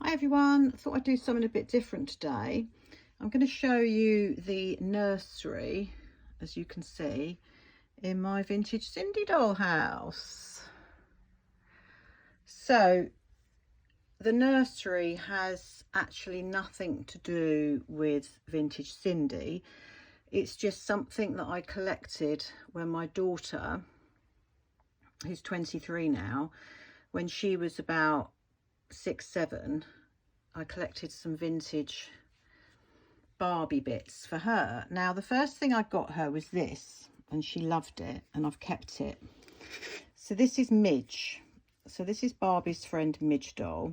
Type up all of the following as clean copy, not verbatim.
Hi everyone, thought I'd do something a bit different today. I'm going to show you the nursery, as you can see, in my vintage Cindy doll house. So the nursery has actually nothing to do with vintage Cindy. It's just something that I collected when my daughter, who's 23 now, when she was about 6-7, I collected some vintage Barbie bits for her. Now the first thing I got her was this, and she loved it, and I've kept it. So this is Midge. So this is Barbie's friend Midge doll.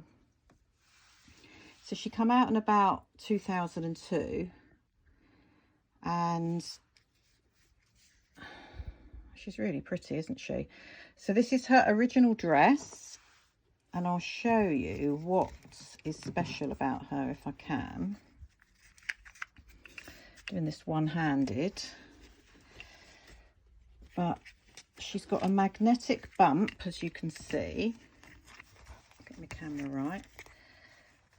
So she came out in about 2002, and she's really pretty, isn't she? So this is her original dress, and I'll show you what is special about her if I can. Doing this one-handed, but she's got a magnetic bump, as you can see. Get my camera right.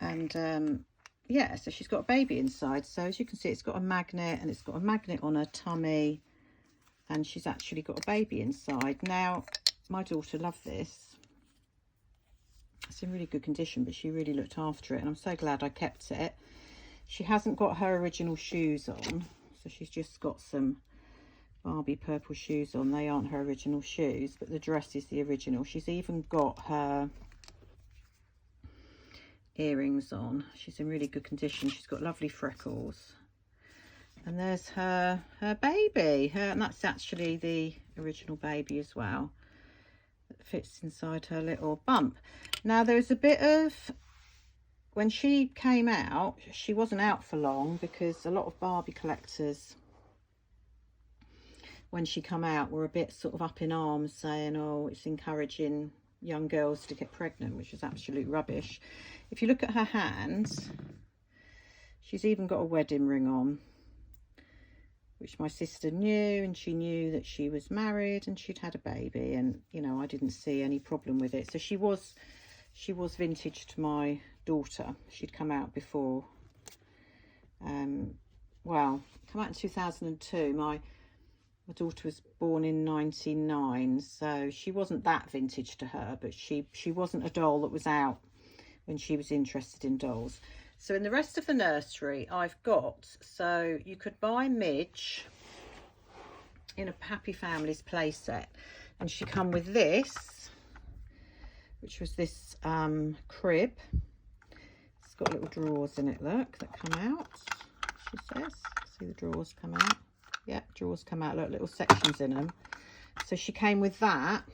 And yeah, so she's got a baby inside. So as you can see, it's got a magnet, and it's got a magnet on her tummy, and she's actually got a baby inside. Now my daughter loved this. It's in really good condition, but she really looked after it, and I'm so glad I kept it. She hasn't got her original shoes on, so she's just got some Barbie purple shoes on. They aren't her original shoes, but the dress is the original. She's even got her earrings on. She's in really good condition. She's got lovely freckles. And there's her baby. And that's actually the original baby as well. That fits inside her little bump. Now there's a bit of... When she came out, she wasn't out for long, because a lot of Barbie collectors, when she come out, were a bit sort of up in arms, saying, oh, it's encouraging young girls to get pregnant, which is absolute rubbish. If you look at her hands, she's even got a wedding ring on, which my sister knew, and she knew that she was married and she'd had a baby, and, you know, I didn't see any problem with it. So she was vintage to my daughter. She'd come out before, well, come out in 2002. My daughter was born in 99, so she wasn't that vintage to her, but she wasn't a doll that was out when she was interested in dolls. So in the rest of the nursery I've got, so you could buy Midge in a Happy Families play set, and she come with this, which was this crib. It's got little drawers in it, look, that come out, she says. See the drawers come out? Yeah, drawers come out, look, little sections in them. So she came with that.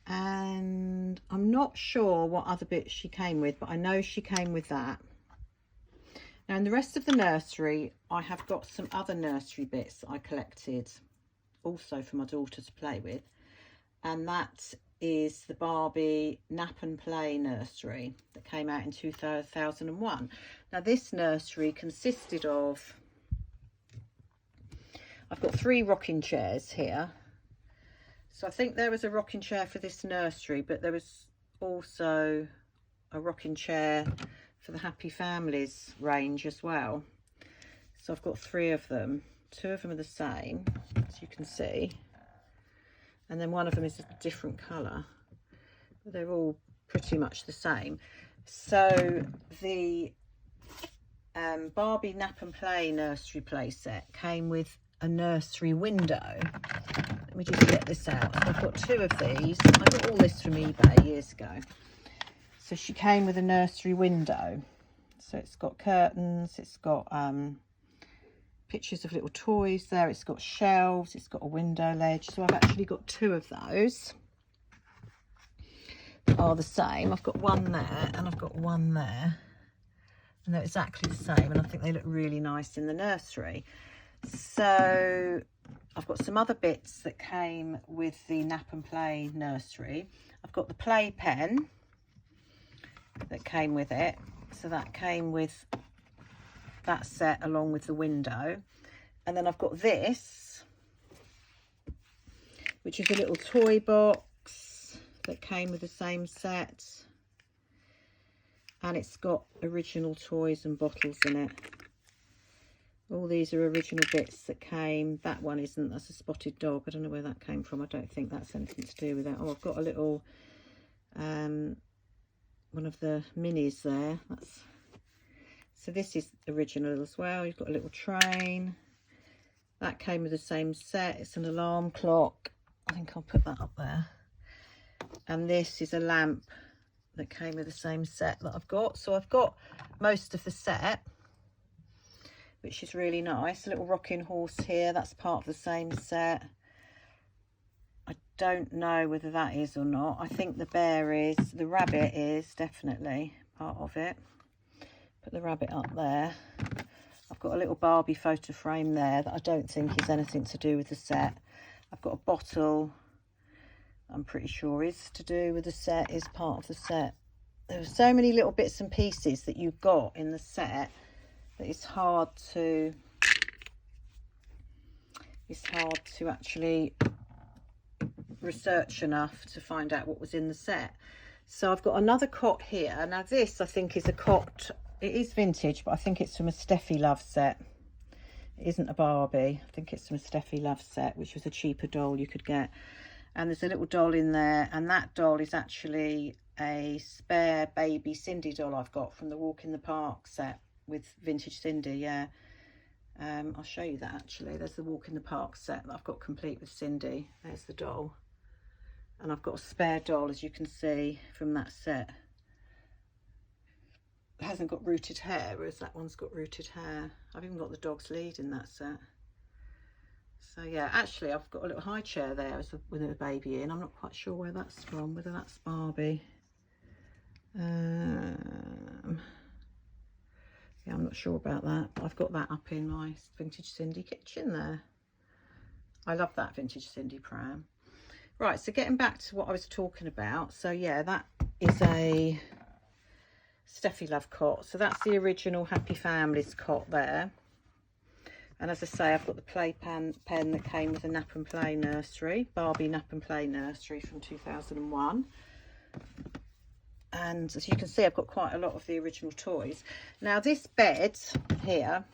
And I'm not sure what other bits she came with, but I know she came with that. Now in the rest of the nursery, I have got some other nursery bits that I collected also for my daughter to play with. And that is the Barbie Nap and Play nursery that came out in 2001. Now this nursery consisted of, I've got 3 rocking chairs here. So I think there was a rocking chair for this nursery, but there was also a rocking chair for the Happy Families range as well. So I've got 3 of them. 2 of them are the same, as you can see. And then one of them is a different colour. They're all pretty much the same. So the Barbie Nap and Play nursery play set came with a nursery window. Let me just get this out. So I've got 2 of these. I got all this from eBay years ago. So she came with a nursery window. So it's got curtains, it's got pictures of little toys there, it's got shelves, it's got a window ledge. So I've actually got 2 of those that are the same. I've got one there and I've got one there, and they're exactly the same, and I think they look really nice in the nursery. So I've got some other bits that came with the Nap and Play nursery. I've got the play pen that came with it. So that came with that set along with the window. And then I've got this, which is a little toy box that came with the same set. and it's got original toys and bottles in it. All these are original bits that came. That one isn't. That's a spotted dog. I don't know where that came from. I don't think that's anything to do with it. Oh, I've got a little one of the minis there. So this is original as well. You've got a little train. That came with the same set. It's an alarm clock. I think I'll put that up there. And this is a lamp that came with the same set that I've got. So I've got most of the set, which is really nice. A little rocking horse here. That's part of the same set. I don't know whether that is or not. I think the bear is. The rabbit is definitely part of it. Put the rabbit up there. I've got a little Barbie photo frame there that I don't think is anything to do with the set. I've got a bottle, I'm pretty sure is to do with the set, is part of the set. There are so many little bits and pieces that you've got in the set that it's hard to actually research enough to find out what was in the set. So I've got another cot here. Now this I think is a cot. It is vintage, but I think it's from a Steffi Love set. It isn't a Barbie. I think it's from a Steffi Love set, which was a cheaper doll you could get. And there's a little doll in there, and that doll is actually a spare baby Cindy doll I've got from the Walk in the Park set with vintage Cindy. Yeah, I'll show you that actually. There's the Walk in the Park set that I've got complete with Cindy. There's the doll, and I've got a spare doll, as you can see, from that set. It hasn't got rooted hair, whereas that one's got rooted hair. I've even got the dog's lead in that set. So yeah, actually I've got a little high chair there with a baby in. I'm not quite sure where that's from, whether that's Barbie. Yeah, I'm not sure about that. I've got that up in my vintage Cindy kitchen there. I love that vintage Cindy pram. Right, so getting back to what I was talking about. So yeah, that is a Steffi Love cot. So that's the original Happy Families cot there. And as I say, I've got the playpen pen that came with a Nap and Play nursery, Barbie Nap and Play nursery from 2001. And as you can see, I've got quite a lot of the original toys. Now this bed here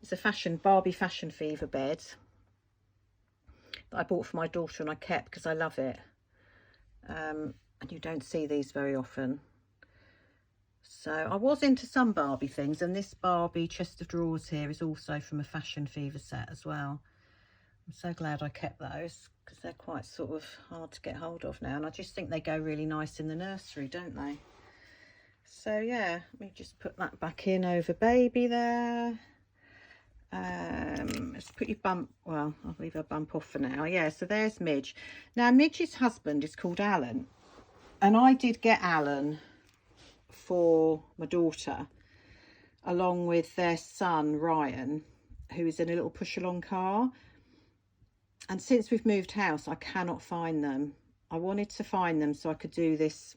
is a Barbie Fashion Fever bed that I bought for my daughter, and I kept because I love it. And you don't see these very often. So I was into some Barbie things, and this Barbie chest of drawers here is also from a Fashion Fever set as well. I'm so glad I kept those because they're quite sort of hard to get hold of now, and I just think they go really nice in the nursery, don't they? So yeah, let me just put that back in over baby there. Let's put your bump, well, I'll leave her bump off for now. Yeah, so there's Midge. Now Midge's husband is called Alan, and I did get Alan for my daughter along with their son Ryan, who is in a little push along car. And since we've moved house, I cannot find them. I wanted to find them so I could do this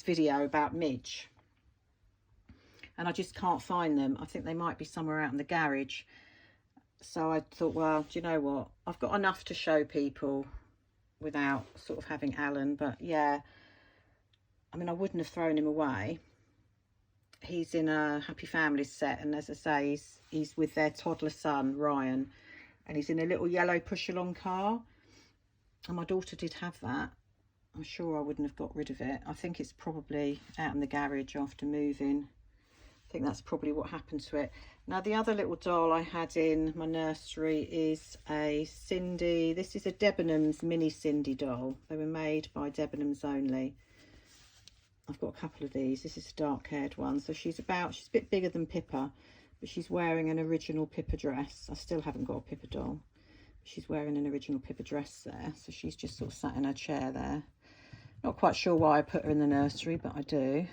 video about Midge, and I just can't find them. I think they might be somewhere out in the garage. So I thought, well, do you know what, I've got enough to show people without sort of having Alan. But yeah, I mean, I wouldn't have thrown him away. He's in a Happy Families set, and as I say, he's with their toddler son Ryan, and he's in a little yellow push along car, and my daughter did have that. I'm sure I wouldn't have got rid of it. I think it's probably out in the garage after moving. I think that's probably what happened to it. Now the other little doll I had in my nursery is a Cindy. This is a Debenhams mini Cindy doll. They were made by Debenhams only. I've got a couple of these. This is a dark haired one. So she's a bit bigger than Pippa, but she's wearing an original Pippa dress. I still haven't got a Pippa doll. She's wearing an original Pippa dress there. So she's just sort of sat in her chair there. Not quite sure why I put her in the nursery, but I do.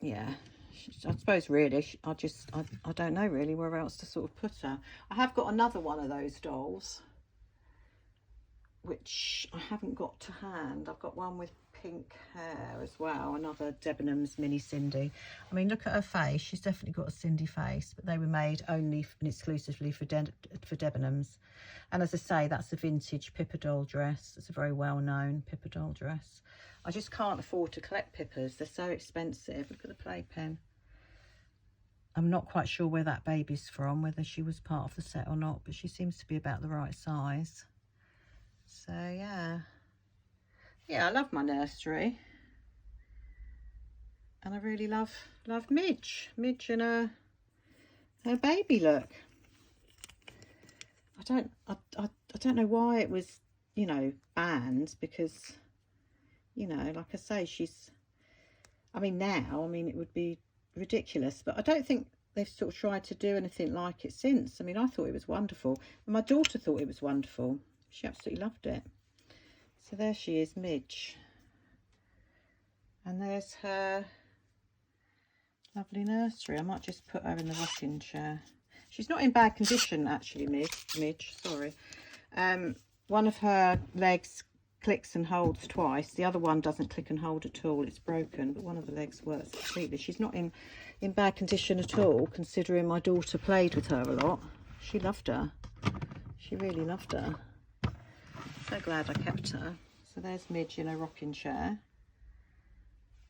Yeah, I suppose really, I don't know really where else to sort of put her. I have got another one of those dolls. which I haven't got to hand. I've got one with pink hair as well, another Debenhams mini Cindy. I mean, look at her face. She's definitely got a Cindy face, but they were made only and exclusively for Debenhams. And as I say, that's a vintage Pippa doll dress. It's a very well-known Pippa doll dress. I just can't afford to collect Pippas. They're so expensive. Look at the playpen. I'm not quite sure where that baby's from, whether she was part of the set or not, but she seems to be about the right size. So yeah, I love my nursery, and I really love Midge and her baby look. I don't know why it was, you know, banned, because, you know, like I say, I mean it would be ridiculous, but I don't think they've sort of tried to do anything like it since. I mean, I thought it was wonderful, and my daughter thought it was wonderful. She absolutely loved it. So there she is, Midge. And there's her lovely nursery. I might just put her in the rocking chair. She's not in bad condition, actually, Midge, sorry. One of her legs clicks and holds twice. The other one doesn't click and hold at all. It's broken, but one of the legs works completely. She's not in bad condition at all, considering my daughter played with her a lot. She loved her. She really loved her. So glad I kept her. So there's Midge in a rocking chair.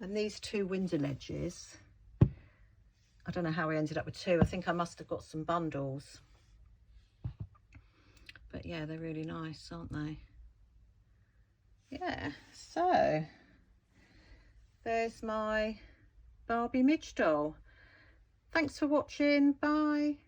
And these two window ledges, I don't know how I ended up with two. I think I must have got some bundles. But yeah, they're really nice, aren't they? Yeah, so there's my Barbie Midge doll. Thanks for watching. Bye.